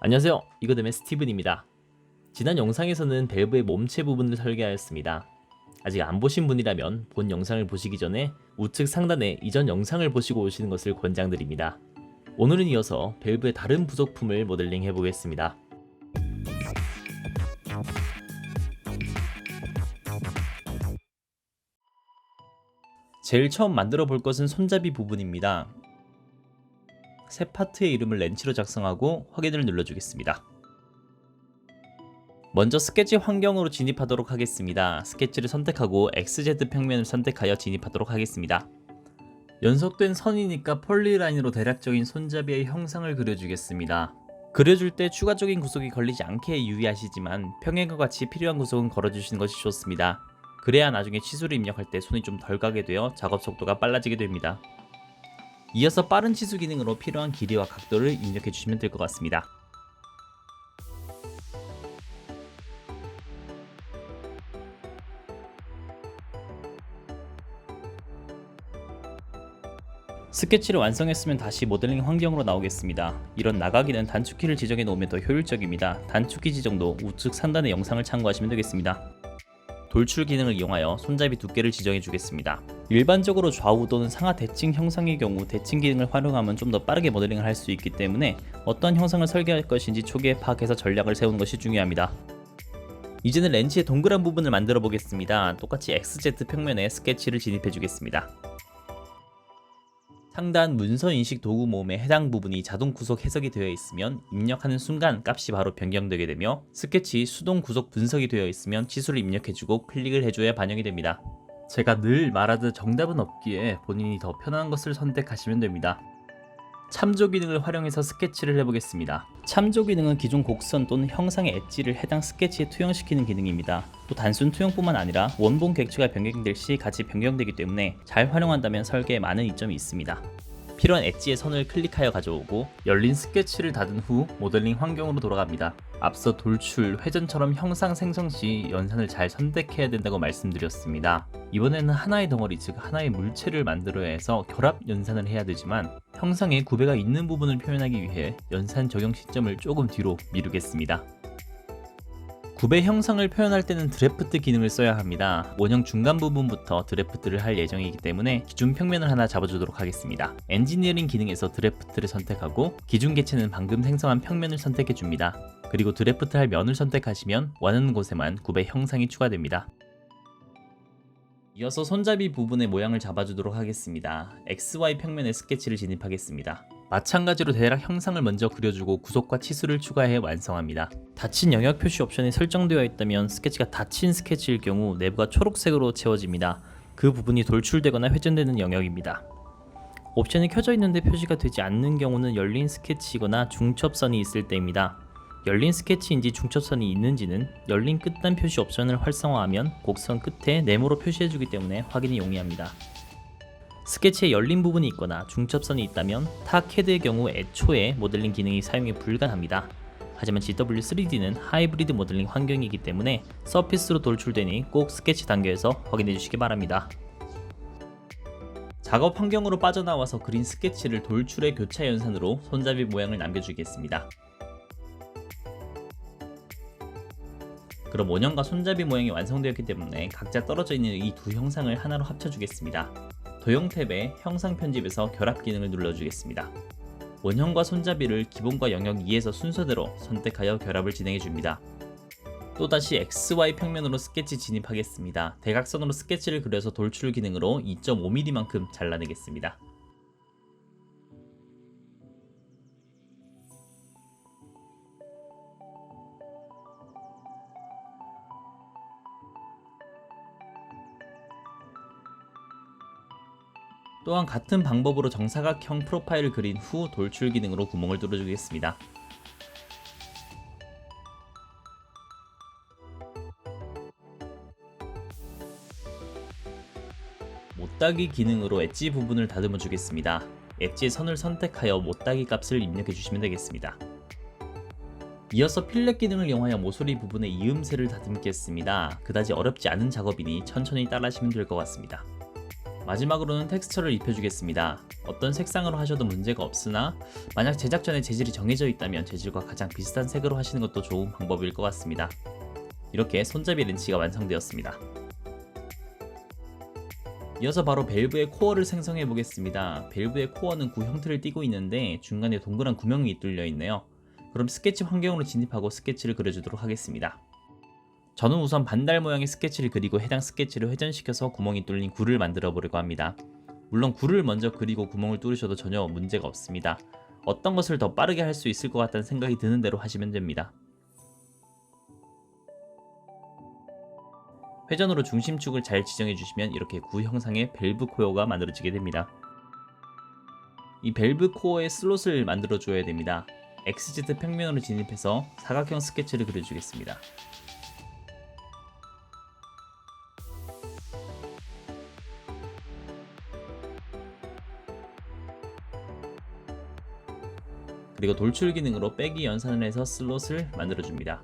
안녕하세요. 이거됨의 스티븐입니다. 지난 영상에서는 밸브의 몸체 부분을 설계하였습니다. 아직 안 보신 분이라면 본 영상을 보시기 전에 우측 상단에 이전 영상을 보시고 오시는 것을 권장드립니다. 오늘은 이어서 밸브의 다른 부속품을 모델링 해보겠습니다. 제일 처음 만들어 볼 것은 손잡이 부분입니다. 새 파트의 이름을 렌치로 작성하고 확인을 눌러주겠습니다. 먼저 스케치 환경으로 진입하도록 하겠습니다. 스케치를 선택하고 XZ 평면을 선택하여 진입하도록 하겠습니다. 연속된 선이니까 폴리라인으로 대략적인 손잡이의 형상을 그려주겠습니다. 그려줄 때 추가적인 구속이 걸리지 않게 유의하시지만 평행과 같이 필요한 구속은 걸어주시는 것이 좋습니다. 그래야 나중에 치수를 입력할 때 손이 좀 덜 가게 되어 작업 속도가 빨라지게 됩니다. 이어서 빠른 치수 기능으로 필요한 길이와 각도를 입력해 주시면 될 것 같습니다. 스케치를 완성했으면 다시 모델링 환경으로 나오겠습니다. 이런 나가기는 단축키를 지정해 놓으면 더 효율적입니다. 단축키 지정도 우측 상단의 영상을 참고하시면 되겠습니다. 돌출 기능을 이용하여 손잡이 두께를 지정해 주겠습니다. 일반적으로 좌우 또는 상하 대칭 형상의 경우 대칭 기능을 활용하면 좀 더 빠르게 모델링을 할 수 있기 때문에 어떤 형상을 설계할 것인지 초기에 파악해서 전략을 세우는 것이 중요합니다. 이제는 렌치의 동그란 부분을 만들어 보겠습니다. 똑같이 XZ 평면에 스케치를 진입해 주겠습니다. 상단 문서 인식 도구 모음의 해당 부분이 자동 구속 해석이 되어 있으면 입력하는 순간 값이 바로 변경되게 되며 스케치 수동 구속 분석이 되어 있으면 치수를 입력해주고 클릭을 해줘야 반영이 됩니다. 제가 늘 말하듯 정답은 없기에 본인이 더 편한 것을 선택하시면 됩니다. 참조 기능을 활용해서 스케치를 해보겠습니다. 참조 기능은 기존 곡선 또는 형상의 엣지를 해당 스케치에 투영시키는 기능입니다. 또 단순 투영뿐만 아니라 원본 객체가 변경될 시 같이 변경되기 때문에 잘 활용한다면 설계에 많은 이점이 있습니다. 필요한 엣지의 선을 클릭하여 가져오고 열린 스케치를 닫은 후 모델링 환경으로 돌아갑니다. 앞서 돌출, 회전처럼 형상 생성 시 연산을 잘 선택해야 된다고 말씀드렸습니다. 이번에는 하나의 덩어리, 즉 하나의 물체를 만들어야 해서 결합 연산을 해야 되지만 형상에 구배가 있는 부분을 표현하기 위해 연산 적용 시점을 조금 뒤로 미루겠습니다. 구배 형상을 표현할 때는 드래프트 기능을 써야 합니다. 원형 중간 부분부터 드래프트를 할 예정이기 때문에 기준 평면을 하나 잡아주도록 하겠습니다. 엔지니어링 기능에서 드래프트를 선택하고 기준 개체는 방금 생성한 평면을 선택해줍니다. 그리고 드래프트 할 면을 선택하시면 원하는 곳에만 구배 형상이 추가됩니다. 이어서 손잡이 부분의 모양을 잡아주도록 하겠습니다. XY 평면에 스케치를 진입하겠습니다. 마찬가지로 대략 형상을 먼저 그려주고 구속과 치수를 추가해 완성합니다. 닫힌 영역 표시 옵션이 설정되어 있다면 스케치가 닫힌 스케치일 경우 내부가 초록색으로 채워집니다. 그 부분이 돌출되거나 회전되는 영역입니다. 옵션이 켜져 있는데 표시가 되지 않는 경우는 열린 스케치이거나 중첩선이 있을 때입니다. 열린 스케치인지 중첩선이 있는지는 열린 끝단 표시 옵션을 활성화하면 곡선 끝에 네모로 표시해주기 때문에 확인이 용이합니다. 스케치에 열린 부분이 있거나 중첩선이 있다면 타 CAD의 경우 애초에 모델링 기능이 사용이 불가능합니다. 하지만 GW3D는 하이브리드 모델링 환경이기 때문에 서피스로 돌출되니 꼭 스케치 단계에서 확인해 주시기 바랍니다. 작업 환경으로 빠져나와서 그린 스케치를 돌출의 교차 연산으로 손잡이 모양을 남겨주겠습니다. 그럼 원형과 손잡이 모양이 완성되었기 때문에 각자 떨어져 있는 이 두 형상을 하나로 합쳐주겠습니다. 도형 탭에 형상 편집에서 결합 기능을 눌러주겠습니다. 원형과 손잡이를 기본과 영역 2에서 순서대로 선택하여 결합을 진행해줍니다. 또다시 XY 평면으로 스케치 진입하겠습니다. 대각선으로 스케치를 그려서 돌출 기능으로 2.5mm만큼 잘라내겠습니다. 또한 같은 방법으로 정사각형 프로파일을 그린 후 돌출 기능으로 구멍을 뚫어주겠습니다. 못따기 기능으로 엣지 부분을 다듬어 주겠습니다. 엣지의 선을 선택하여 못따기 값을 입력해 주시면 되겠습니다. 이어서 필렛 기능을 이용하여 모서리 부분의 이음새를 다듬겠습니다. 그다지 어렵지 않은 작업이니 천천히 따라하시면 될 것 같습니다. 마지막으로는 텍스처를 입혀주겠습니다. 어떤 색상으로 하셔도 문제가 없으나 만약 제작 전에 재질이 정해져 있다면 재질과 가장 비슷한 색으로 하시는 것도 좋은 방법일 것 같습니다. 이렇게 손잡이 렌치가 완성되었습니다. 이어서 바로 밸브의 코어를 생성해 보겠습니다. 밸브의 코어는 구 형태를 띠고 있는데 중간에 동그란 구멍이 뚫려 있네요. 그럼 스케치 환경으로 진입하고 스케치를 그려주도록 하겠습니다. 저는 우선 반달 모양의 스케치를 그리고 해당 스케치를 회전시켜서 구멍이 뚫린 구를 만들어 보려고 합니다. 물론 구를 먼저 그리고 구멍을 뚫으셔도 전혀 문제가 없습니다. 어떤 것을 더 빠르게 할 수 있을 것 같다는 생각이 드는 대로 하시면 됩니다. 회전으로 중심축을 잘 지정해 주시면 이렇게 구 형상의 밸브 코어가 만들어지게 됩니다. 이 밸브 코어에 슬롯을 만들어 줘야 됩니다. XZ 평면으로 진입해서 사각형 스케치를 그려주겠습니다. 그리고 돌출 기능으로 빼기 연산을 해서 슬롯을 만들어줍니다.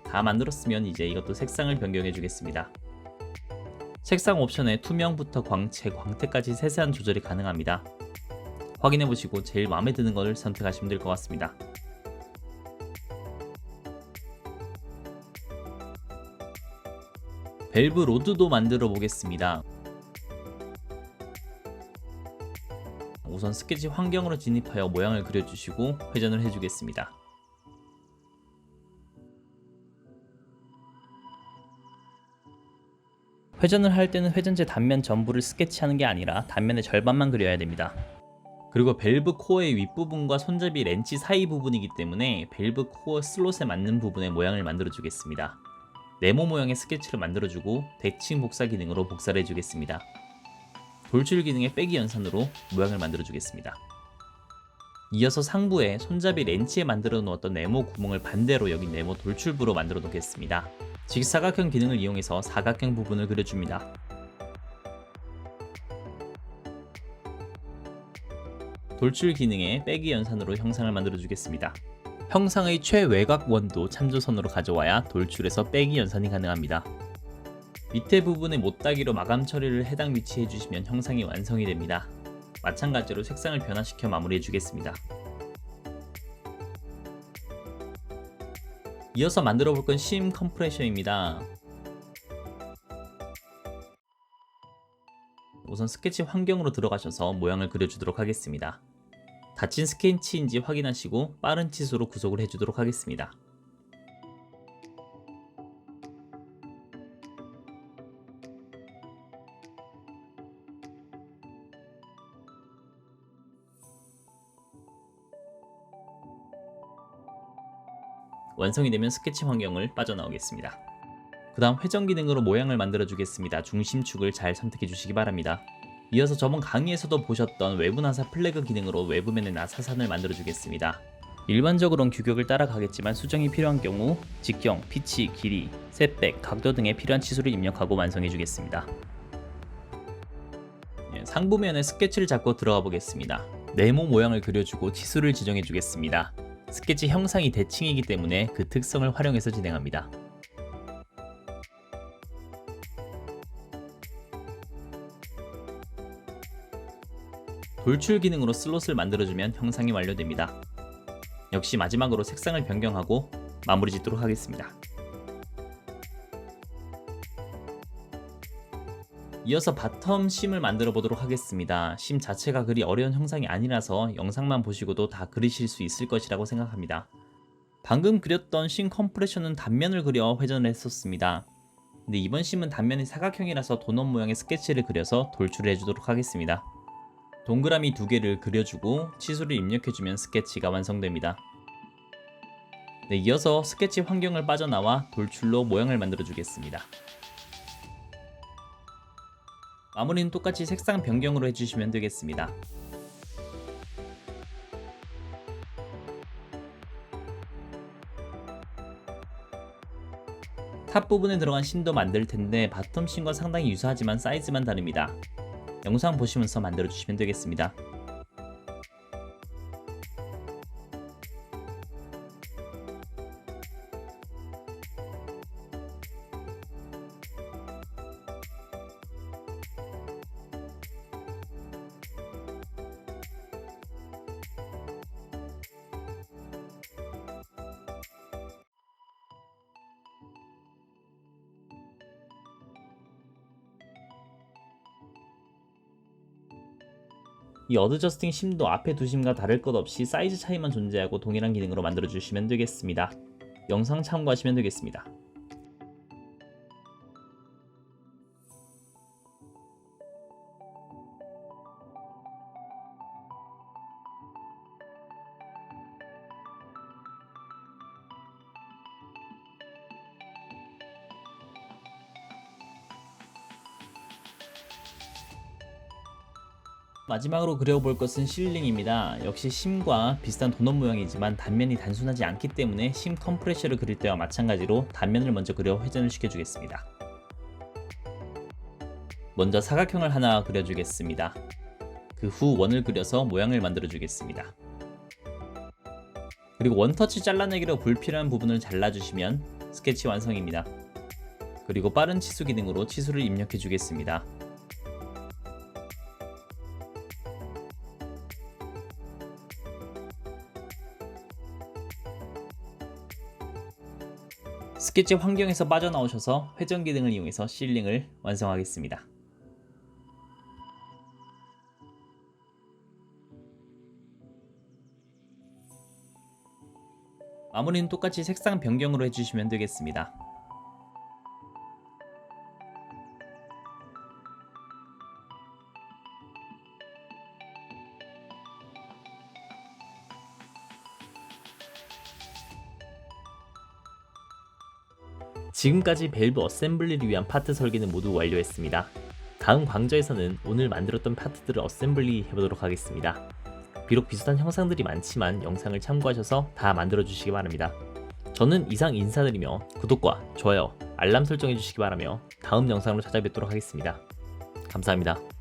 다 만들었으면 이제 이것도 색상을 변경해 주겠습니다. 색상 옵션에 투명부터 광채, 광택까지 세세한 조절이 가능합니다. 확인해 보시고 제일 마음에 드는 것을 선택하시면 될 것 같습니다. 밸브 로드도 만들어 보겠습니다. 우선 스케치 환경으로 진입하여 모양을 그려주시고 회전을 해주겠습니다. 회전을 할 때는 회전재 단면 전부를 스케치하는 게 아니라 단면의 절반만 그려야 됩니다. 그리고 밸브 코어의 윗부분과 손잡이 렌치 사이 부분이기 때문에 밸브 코어 슬롯에 맞는 부분의 모양을 만들어 주겠습니다. 네모 모양의 스케치를 만들어주고 대칭 복사 기능으로 복사를 해주겠습니다. 돌출 기능의 빼기 연산으로 모양을 만들어 주겠습니다. 이어서 상부에 손잡이 렌치에 만들어 놓았던 네모 구멍을 반대로 여기 네모 돌출부로 만들어 놓겠습니다. 직사각형 기능을 이용해서 사각형 부분을 그려줍니다. 돌출 기능의 빼기 연산으로 형상을 만들어 주겠습니다. 형상의 최외곽 원도 참조선으로 가져와야 돌출에서 빼기 연산이 가능합니다. 밑에 부분의 못따기로 마감 처리를 해당 위치에 해주시면 형상이 완성이 됩니다. 마찬가지로 색상을 변화시켜 마무리해 주겠습니다. 이어서 만들어 볼 건 심 컴프레셔입니다. 우선 스케치 환경으로 들어가셔서 모양을 그려주도록 하겠습니다. 닫힌 스케치인지 확인하시고 빠른 치수로 구속을 해주도록 하겠습니다. 완성이 되면 스케치 환경을 빠져나오겠습니다. 그 다음 회전 기능으로 모양을 만들어 주겠습니다. 중심축을 잘 선택해 주시기 바랍니다. 이어서 저번 강의에서도 보셨던 외부 나사 플래그 기능으로 외부면의 나사산을 만들어 주겠습니다. 일반적으로는 규격을 따라가겠지만 수정이 필요한 경우 직경, 피치, 길이, 셋백, 각도 등의 필요한 치수를 입력하고 완성해 주겠습니다. 상부면에 스케치를 잡고 들어가 보겠습니다. 네모 모양을 그려주고 치수를 지정해 주겠습니다. 스케치 형상이 대칭이기 때문에 그 특성을 활용해서 진행합니다. 돌출 기능으로 슬롯을 만들어주면 형상이 완료됩니다. 역시 마지막으로 색상을 변경하고 마무리 짓도록 하겠습니다. 이어서 바텀 심을 만들어 보도록 하겠습니다. 심 자체가 그리 어려운 형상이 아니라서 영상만 보시고도 다 그리실 수 있을 것이라고 생각합니다. 방금 그렸던 심 컴프레션은 단면을 그려 회전을 했었습니다. 근데 이번 심은 단면이 사각형이라서 도넛 모양의 스케치를 그려서 돌출을 해주도록 하겠습니다. 동그라미 2개를 그려주고 치수를 입력해주면 스케치가 완성됩니다. 이어서 스케치 환경을 빠져나와 돌출로 모양을 만들어 주겠습니다. 마무리는 똑같이 색상 변경으로 해주시면 되겠습니다. 탑 부분에 들어간 심도 만들 텐데 바텀 심과 상당히 유사하지만 사이즈만 다릅니다. 영상 보시면서 만들어 주시면 되겠습니다. 이 어드저스팅 심도 앞에 두심과 다를 것 없이 사이즈 차이만 존재하고 동일한 기능으로 만들어주시면 되겠습니다. 영상 참고하시면 되겠습니다. 마지막으로 그려볼 것은 실링입니다. 역시 심과 비슷한 도넛 모양이지만 단면이 단순하지 않기 때문에 심 컴프레셔를 그릴 때와 마찬가지로 단면을 먼저 그려 회전을 시켜주겠습니다. 먼저 사각형을 하나 그려주겠습니다. 그 후 원을 그려서 모양을 만들어주겠습니다. 그리고 원터치 잘라내기로 불필요한 부분을 잘라주시면 스케치 완성입니다. 그리고 빠른 치수 기능으로 치수를 입력해주겠습니다. 스케치 환경에서 빠져나오셔서 회전 기능을 이용해서 실링을 완성하겠습니다. 마무리는 똑같이 색상 변경으로 해주시면 되겠습니다. 지금까지 밸브 어셈블리를 위한 파트 설계는 모두 완료했습니다. 다음 강좌에서는 오늘 만들었던 파트들을 어셈블리 해보도록 하겠습니다. 비록 비슷한 형상들이 많지만 영상을 참고하셔서 다 만들어 주시기 바랍니다. 저는 이상 인사드리며 구독과 좋아요, 알람 설정해 주시기 바라며 다음 영상으로 찾아뵙도록 하겠습니다. 감사합니다.